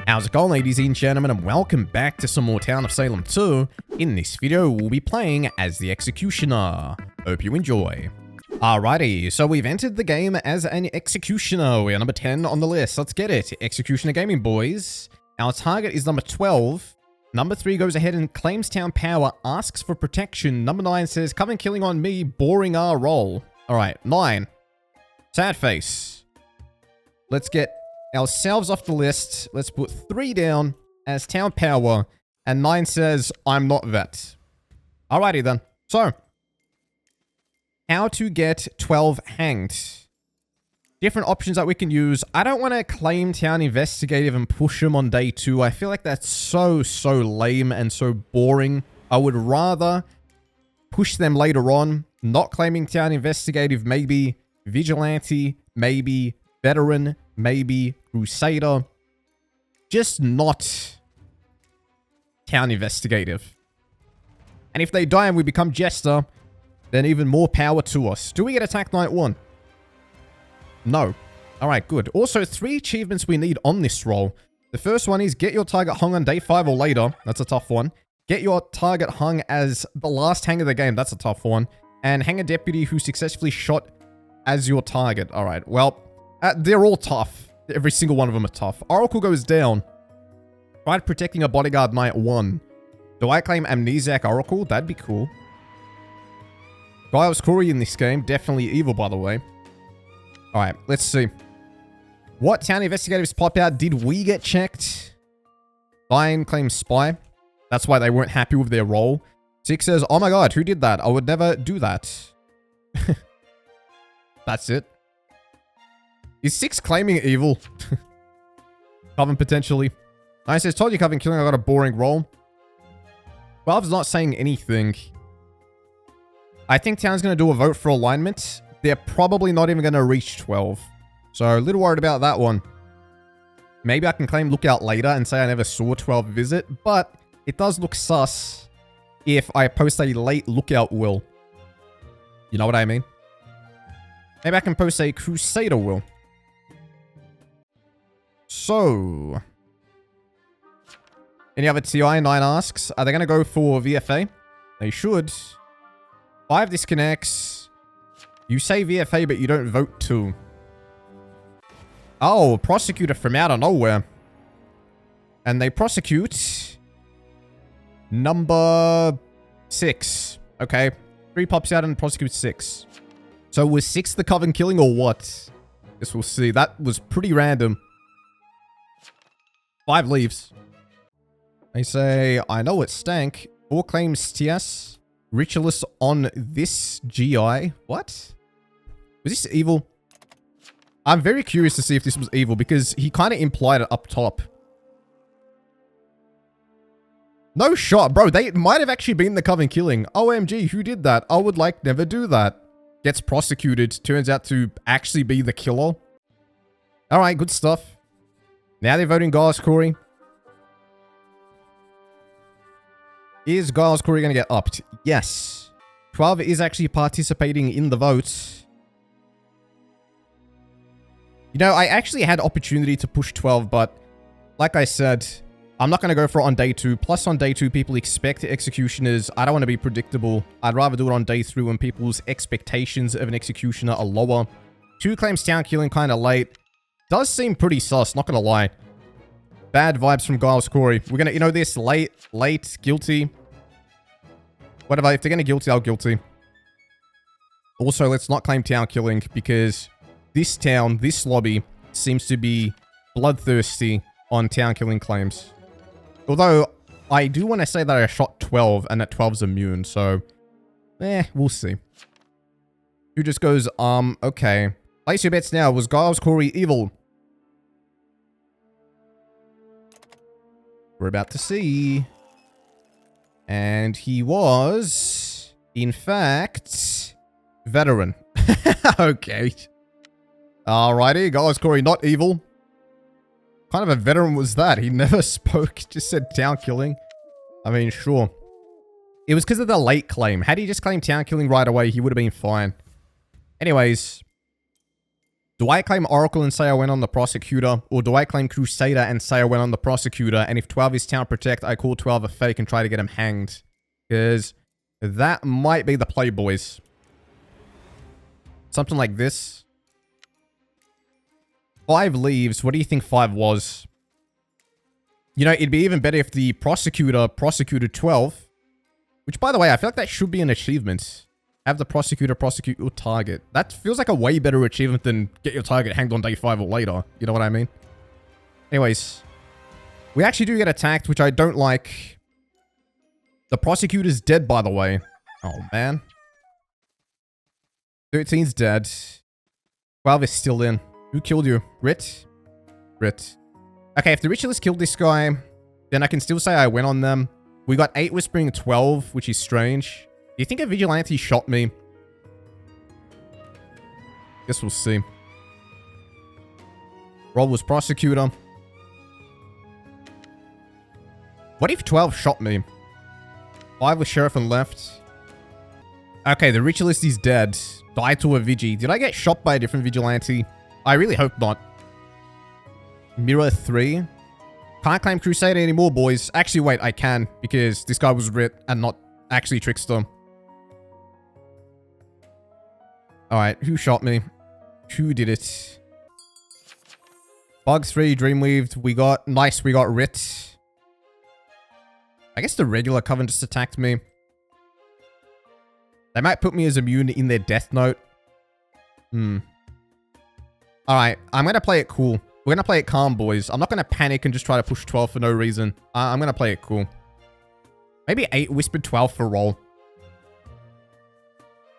How's it going, ladies and gentlemen, and welcome back to some more Town of Salem 2. In this video, we'll be playing as the Executioner. Hope you enjoy. Alrighty, so we've entered the game as an Executioner. We are number 10 on the list. Let's get it. Executioner Gaming, boys. Our target is number 12. Number 3 goes ahead and claims town power, asks for protection. Number 9 says, come and killing on me, boring our roll. Alright, 9. Sad face. Let's get ourselves off the list. Let's put 3 down as town power, and 9 says, I'm not that. Alrighty then. So, how to get 12 hanged. Different options that we can use. I don't want to claim town investigative and push them on day 2. I feel like that's so lame and so boring. I would rather push them later on. Not claiming town investigative, maybe Vigilante, maybe Veteran, maybe Crusader. Just not town investigative. And if they die and we become Jester, then even more power to us. Do we get Attack Night 1? No. Alright, good. Also, 3 achievements we need on this roll. The first one is get your target hung on day 5 or later. That's a tough one. Get your target hung as the last hang of the game. That's a tough one. And hang a deputy who successfully shot as your target. Alright, well, they're all tough. Every single one of them are tough. Oracle goes down. Tried protecting a bodyguard night 1. Do I claim Amnesiac Oracle? That'd be cool. Giles Corey in this game. Definitely evil, by the way. Alright, let's see. What town investigatives pop out? Did we get checked? 9 claims Spy. That's why they weren't happy with their roll. 6 says, oh my god, who did that? I would never do that. That's it. Is 6 claiming evil? Coven potentially. 9 says, told you Coven killing, I got a boring roll. 12's not saying anything. I think Town's going to do a vote for alignment. They're probably not even going to reach 12. So, a little worried about that one. Maybe I can claim Lookout later and say I never saw 12 visit, but it does look sus if I post a late Lookout will. You know what I mean? Maybe I can post a Crusader will. So, any other TI? 9 asks, are they going to go for VFA? They should. 5 disconnects. You say VFA, but you don't vote to. Oh, prosecutor from out of nowhere. And they prosecute number 6. Okay. 3 pops out and prosecutes 6. So was 6 the Coven killing or what? Guess we'll see. That was pretty random. 5 leaves. They say, I know it stank. 4 claims TS. Ritualist on this GI. What? Was this evil? I'm very curious to see if this was evil because he kind of implied it up top. No shot, bro. They might have actually been the Coven killing. OMG, who did that? I would like never do that. Gets prosecuted. Turns out to actually be the killer. Alright, good stuff. Now they're voting Giles Corey. Is Giles Corey going to get upped? Yes. 12 is actually participating in the vote. You know, I actually had opportunity to push 12, but like I said, I'm not going to go for it on day 2. Plus, on day 2, people expect executioners. I don't want to be predictable. I'd rather do it on day 3 when people's expectations of an executioner are lower. 2 claims town killing kind of late. Does seem pretty sus, not going to lie. Bad vibes from Giles Corey. We're going to, you know this, late, guilty. Whatever, if they're going to guilty, I'll guilty. Also, let's not claim town killing because this town, this lobby, seems to be bloodthirsty on town killing claims. Although, I do want to say that I shot 12 and that 12's immune, so we'll see. Who just goes, okay. Place your bets now. Was Giles Corey evil? We're about to see. And he was, in fact, Veteran. Okay. Alrighty, Giles Corey not evil. What kind of a veteran was that? He never spoke, just said town killing. I mean, sure. It was because of the late claim. Had he just claimed town killing right away, he would have been fine. Anyways, Do I claim Oracle and say I went on the Prosecutor? Or do I claim Crusader and say I went on the Prosecutor? And if 12 is Town Protect, I call 12 a fake and try to get him hanged. Because that might be the play, boys. Something like this. 5 leaves. What do you think 5 was? You know, it'd be even better if the Prosecutor prosecuted 12. Which, by the way, I feel like that should be an achievement. Have the Prosecutor prosecute your target. That feels like a way better achievement than get your target hanged on day 5 or later. You know what I mean? Anyways. We actually do get attacked, which I don't like. The Prosecutor's dead, by the way. Oh, man. 13's dead. 12 is still in. Who killed you? Rit? Rit. Okay, if the Ritualist killed this guy, then I can still say I went on them. We got 8 whispering 12, which is strange. Do you think a Vigilante shot me? Guess we'll see. Roll was Prosecutor. What if 12 shot me? 5 was Sheriff and left. Okay, the Ritualist is dead. Died to a Vigi. Did I get shot by a different Vigilante? I really hope not. Mirror 3. Can't claim Crusader anymore, boys. Actually, wait, I can. Because this guy was Rit and not actually Trickster. Alright, who shot me? Who did it? Bug 3, Dreamweaved. We got... Nice, we got Rit. I guess the regular Coven just attacked me. They might put me as immune in their Death Note. Alright, I'm going to play it cool. We're going to play it calm, boys. I'm not going to panic and just try to push 12 for no reason. I'm going to play it cool. Maybe 8 Whispered 12 for roll.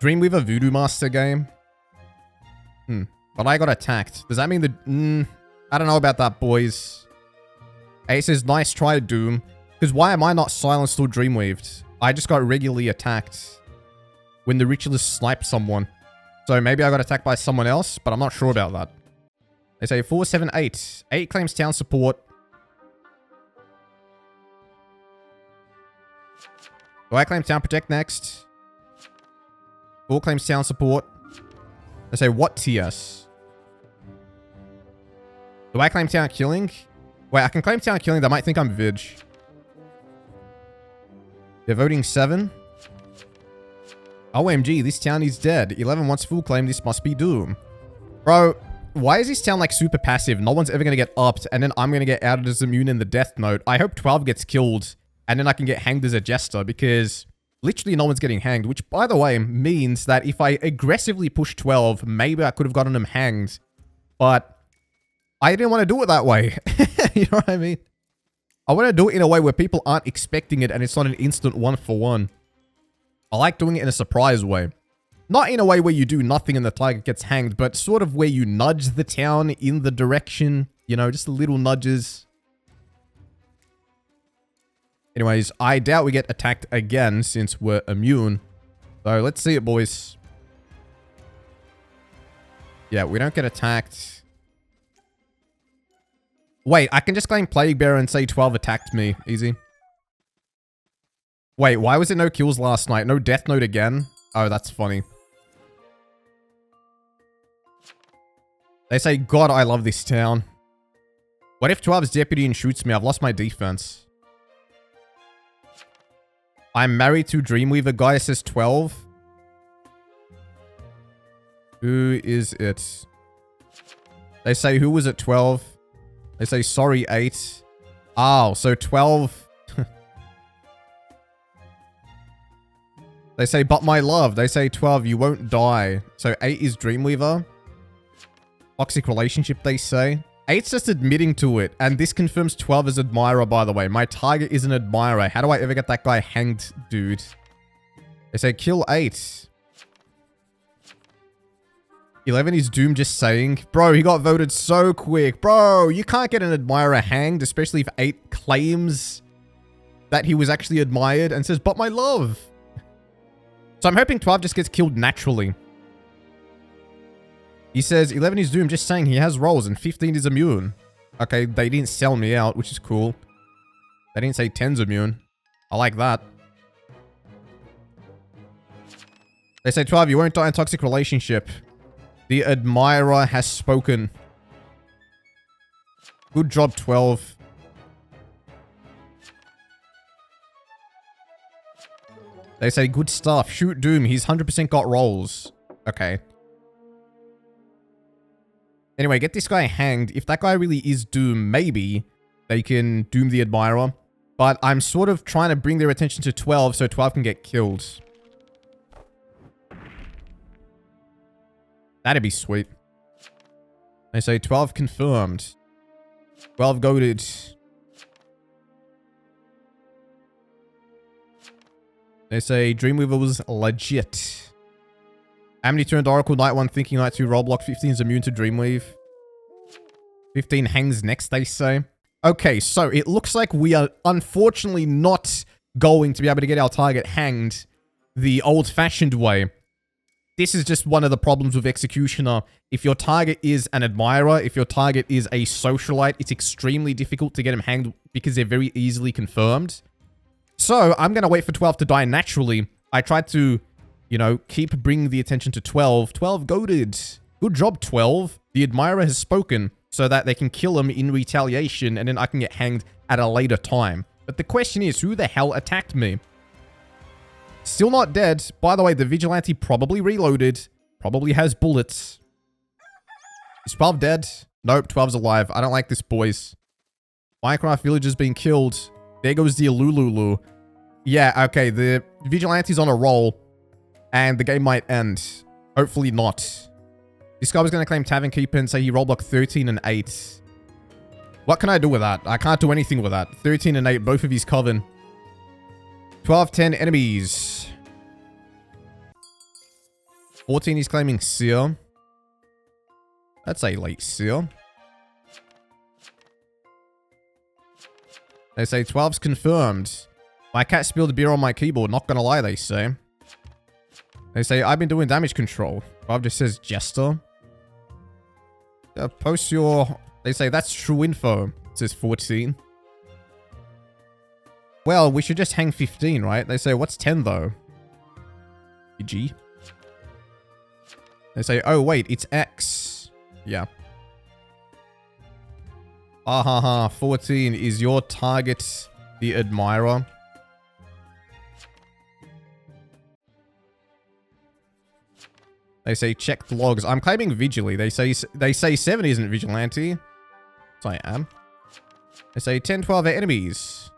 Dreamweaver Voodoo Master game. But I got attacked. Does that mean the... I don't know about that, boys. 8 says, nice try, Doom. Because why am I not silenced or Dreamweaved? I just got regularly attacked when the Ritualist sniped someone. So maybe I got attacked by someone else, but I'm not sure about that. They say 4, 7, 8. 8 claims town support. Do I claim town protect next? 4 claims town support. They say what TS? Do I claim town killing? Wait, I can claim town killing. They might think I'm Vig. They're voting 7. OMG, this town is dead. 11 wants full claim. This must be Doom. Bro, why is this town like super passive? No one's ever going to get upped, and then I'm going to get outed as immune in the Death Note. I hope 12 gets killed, and then I can get hanged as a Jester, because literally no one's getting hanged, which, by the way, means that if I aggressively push 12, maybe I could have gotten him hanged, but I didn't want to do it that way. You know what I mean? I want to do it in a way where people aren't expecting it, and it's not an instant 1-for-1. I like doing it in a surprise way. Not in a way where you do nothing and the target gets hanged, but sort of where you nudge the town in the direction. You know, just little nudges. Anyways, I doubt we get attacked again since we're immune. So let's see it, boys. Yeah, we don't get attacked. Wait, I can just claim Plague Bearer and say 12 attacked me. Easy. Wait, why was it no kills last night? No Death Note again? Oh, that's funny. They say, God, I love this town. What if 12's deputy and shoots me? I've lost my defense. I'm married to Dreamweaver. Guy says 12. Who is it? They say, who was it? 12. They say, sorry, 8. Oh, so 12... They say, but my love. They say 12, you won't die. So 8 is Dreamweaver. Toxic relationship, they say. 8's just admitting to it. And this confirms 12 is admirer, by the way. My target is an admirer. How do I ever get that guy hanged, dude? They say, kill 8. 11 is Doom just saying. Bro, he got voted so quick. Bro, you can't get an admirer hanged, especially if 8 claims that he was actually admired and says, but my love. So I'm hoping 12 just gets killed naturally. He says 11 is Doom, just saying he has rolls, and 15 is immune. Okay, they didn't sell me out, which is cool. They didn't say 10's immune. I like that. They say 12, you won't die in toxic relationship. The admirer has spoken. Good job, 12. They say good stuff. Shoot Doom. He's 100% got rolls. Okay. Anyway, get this guy hanged. If that guy really is Doom, maybe they can Doom the admirer. But I'm sort of trying to bring their attention to 12 so 12 can get killed. That'd be sweet. They say 12 confirmed. 12 goaded. They say Dreamweaver was legit. Amity turned Oracle, Night 1 thinking, Night 2 Roblox, 15 is immune to Dreamweave. 15 hangs next, they say. Okay, so it looks like we are unfortunately not going to be able to get our target hanged the old-fashioned way. This is just one of the problems with Executioner. If your target is an admirer, if your target is a socialite, it's extremely difficult to get them hanged because they're very easily confirmed. So, I'm going to wait for 12 to die naturally. I tried to, you know, keep bringing the attention to 12. 12 goaded. Good job, 12. The admirer has spoken so that they can kill him in retaliation and then I can get hanged at a later time. But the question is, who the hell attacked me? Still not dead. By the way, the Vigilante probably reloaded. Probably has bullets. Is 12 dead? Nope, 12's alive. I don't like this, boys. Minecraft villager's being killed. There goes the Alululu. Yeah, okay, the Vigilante's on a roll. And the game might end. Hopefully not. This guy was going to claim Tavern Keeper and say he rolled block 13 and 8. What can I do with that? I can't do anything with that. 13 and 8, both of his coven. 12, 10 enemies. 14, he's claiming Seer. That's a late Seer. They say 12's confirmed. My cat spilled beer on my keyboard. Not gonna lie, they say. They say, I've been doing damage control. 12 just says Jester. Post your... They say, that's true info. It says 14. Well, we should just hang 15, right? They say, what's 10, though? G. They say, oh, wait, it's X. Yeah. Ah ha ha, 14 is your target, the admirer. They say check logs. I'm claiming Vigilante. They say 7 isn't Vigilante. So I am. They say 10, 12 are enemies.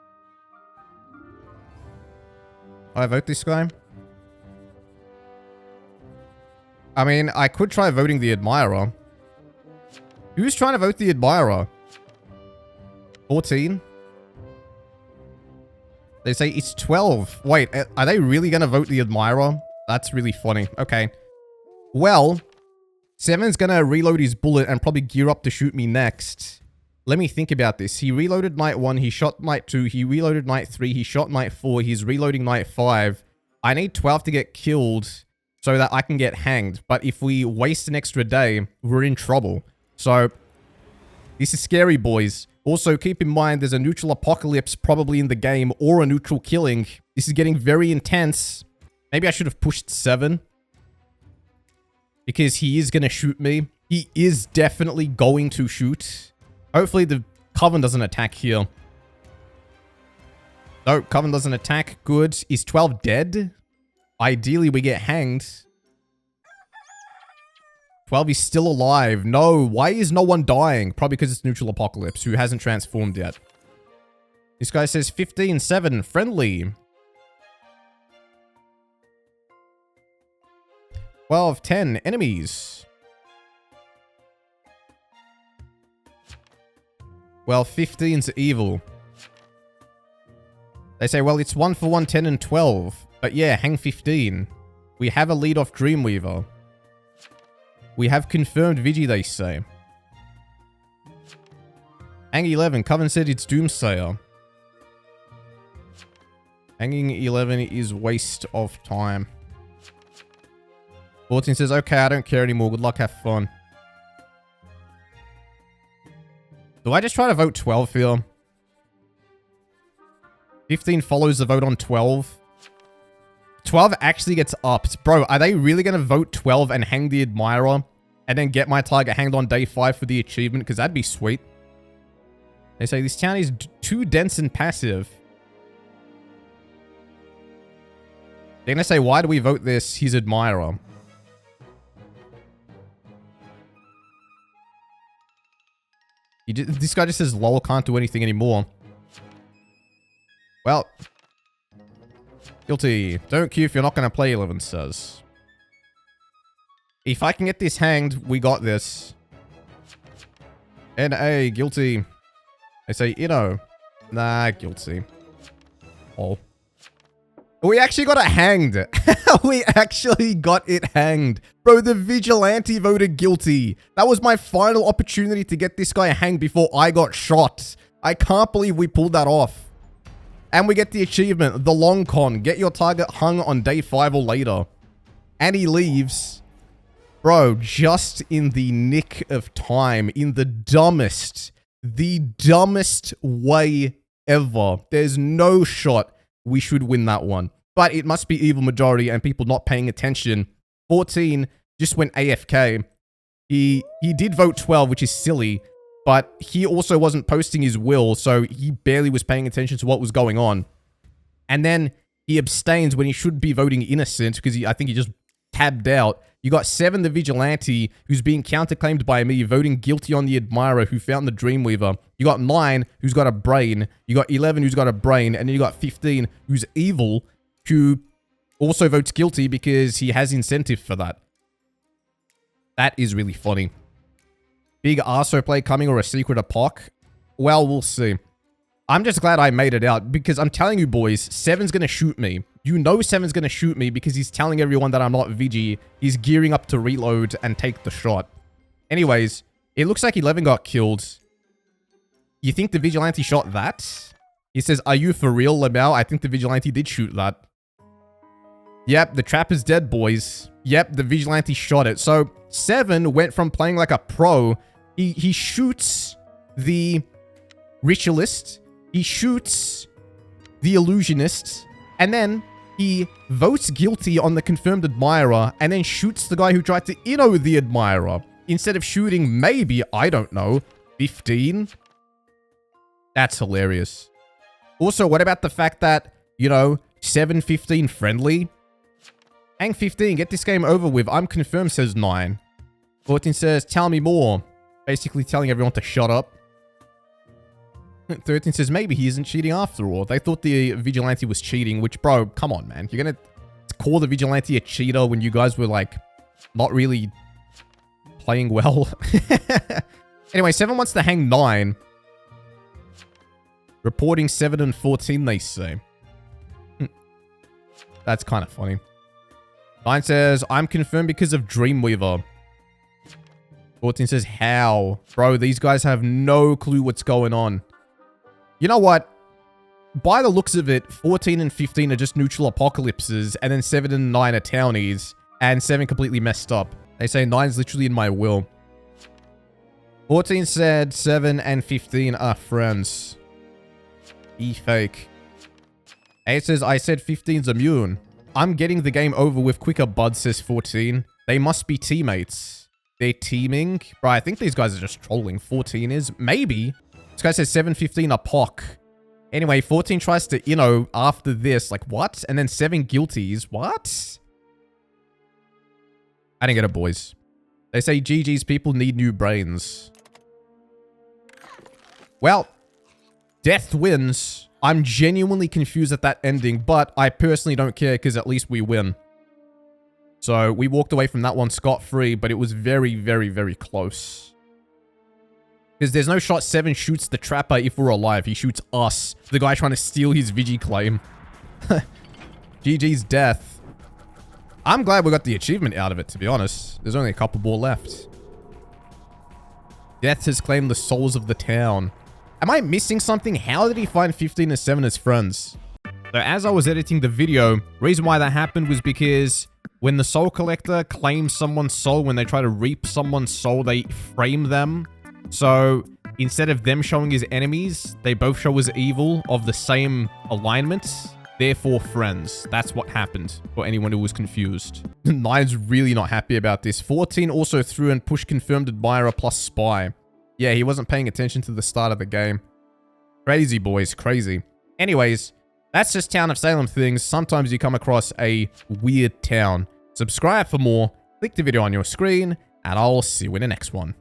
I vote this guy. I mean, I could try voting the admirer. Who's trying to vote the admirer? 14. They say it's 12. Wait, are they really going to vote the admirer? That's really funny. Okay. Well, 7's going to reload his bullet and probably gear up to shoot me next. Let me think about this. He reloaded night 1. He shot night 2. He reloaded night 3. He shot night 4. He's reloading night 5. I need 12 to get killed so that I can get hanged. But if we waste an extra day, we're in trouble. So, this is scary, boys. Also, keep in mind there's a neutral apocalypse probably in the game or a neutral killing. This is getting very intense. Maybe I should have pushed 7. Because he is going to shoot me. He is definitely going to shoot. Hopefully the Coven doesn't attack here. No, Coven doesn't attack. Good. Is 12 dead? Ideally, we get hanged. 12 is still alive. No, why is no one dying? Probably because it's neutral apocalypse, who hasn't transformed yet. This guy says 15, 7, friendly. 12, 10, enemies. Well, 15's evil. They say, well, it's 1 for 1, 10 and 12. But yeah, hang 15. We have a lead off Dreamweaver. We have confirmed Vigi, they say. Hang 11, Coven said it's Doomsayer. Hanging 11 is waste of time. 14 says, okay, I don't care anymore. Good luck, have fun. Do I just try to vote 12 here? 15 follows the vote on 12. 12 actually gets upped. Bro, are they really going to vote 12 and hang the admirer? and then get my target hanged on day 5 for the achievement, because that'd be sweet. They say this town is too dense and passive. They're gonna say, why do we vote this his admirer? This guy just says, lol, can't do anything anymore. Well, guilty. Don't queue if you're not going to play, 11 says. If I can get this hanged, we got this. N.A. guilty. They say, nah, guilty. Oh. We actually got it hanged. We actually got it hanged. Bro, the Vigilante voted guilty. That was my final opportunity to get this guy hanged before I got shot. I can't believe we pulled that off. And we get the achievement, the long con. Get your target hung on day 5 or later. And he leaves. Bro, just in the nick of time. In the dumbest way ever. There's no shot we should win that one. But it must be evil majority and people not paying attention. 14 just went AFK. He did vote 12, which is silly. But he also wasn't posting his will, so he barely was paying attention to what was going on. And then he abstains when he should be voting innocent, because I think he just tabbed out. You got 7, the Vigilante, who's being counterclaimed by me, voting guilty on the Admirer, who found the Dreamweaver. You got 9, who's got a brain. You got 11, who's got a brain. And then you got 15, who's evil, who also votes guilty because he has incentive for that. That is really funny. Big arso play coming or a secret apoc? Well, we'll see. I'm just glad I made it out, because I'm telling you boys, 7's gonna shoot me. You know 7's gonna shoot me because he's telling everyone that I'm not Vigi. He's gearing up to reload and take the shot. Anyways, it looks like 11 got killed. You think the Vigilante shot that? He says, are you for real, Lamau? I think the Vigilante did shoot that. Yep, the trap is dead, boys. Yep, the Vigilante shot it. So 7 went from playing like a pro. He shoots the Ritualist. He shoots the Illusionist. And then he votes guilty on the confirmed Admirer. And then shoots the guy who tried to inno the Admirer. Instead of shooting maybe, I don't know, 15? That's hilarious. Also, what about the fact that, 7-15 friendly? Hang 15, get this game over with. I'm confirmed, says 9. 14 says, tell me more. Basically telling everyone to shut up. 13 says, maybe he isn't cheating after all. They thought the Vigilante was cheating, which, bro, come on, man. You're gonna call the Vigilante a cheater when you guys were, like, not really playing well. Anyway, 7 wants to hang 9. Reporting 7 and 14, they say. That's kind of funny. 9 says, I'm confirmed because of Dreamweaver. 14 says, how? Bro, these guys have no clue what's going on. You know what? By the looks of it, 14 and 15 are just neutral apocalypses, and then 7 and 9 are townies, and 7 completely messed up. They say 9's literally in my will. 14 said 7 and 15 are friends. E-fake. 8 says, I said 15's immune. I'm getting the game over with quicker, bud, says 14. They must be teammates. They're teaming? Bro, I think these guys are just trolling. 14 is. Maybe. This guy says 7-15 are POC. Anyway, 14 tries to, after this. Like, what? And then 7 guilties. What? I didn't get it, boys. They say GG's people need new brains. Well, death wins. I'm genuinely confused at that ending, but I personally don't care because at least we win. So we walked away from that one scot-free, but it was very, very, very close. Because there's no shot 7 shoots the Trapper if we're alive. He shoots us, the guy trying to steal his Vigi claim. GG's death. I'm glad we got the achievement out of it, to be honest. There's only a couple more left. Death has claimed the souls of the town. Am I missing something? How did he find 15 and 7 as friends? So as I was editing the video, reason why that happened was because when the soul collector claims someone's soul, when they try to reap someone's soul, they frame them. So instead of them showing as enemies, they both show as evil of the same alignment. therefore friends. That's what happened, for anyone who was confused. 9's really not happy about this. 14 also threw and pushed confirmed admirer plus spy. Yeah, he wasn't paying attention to the start of the game. Crazy, boys, crazy. Anyways, that's just Town of Salem things. Sometimes you come across a weird town. Subscribe for more, click the video on your screen, and I'll see you in the next one.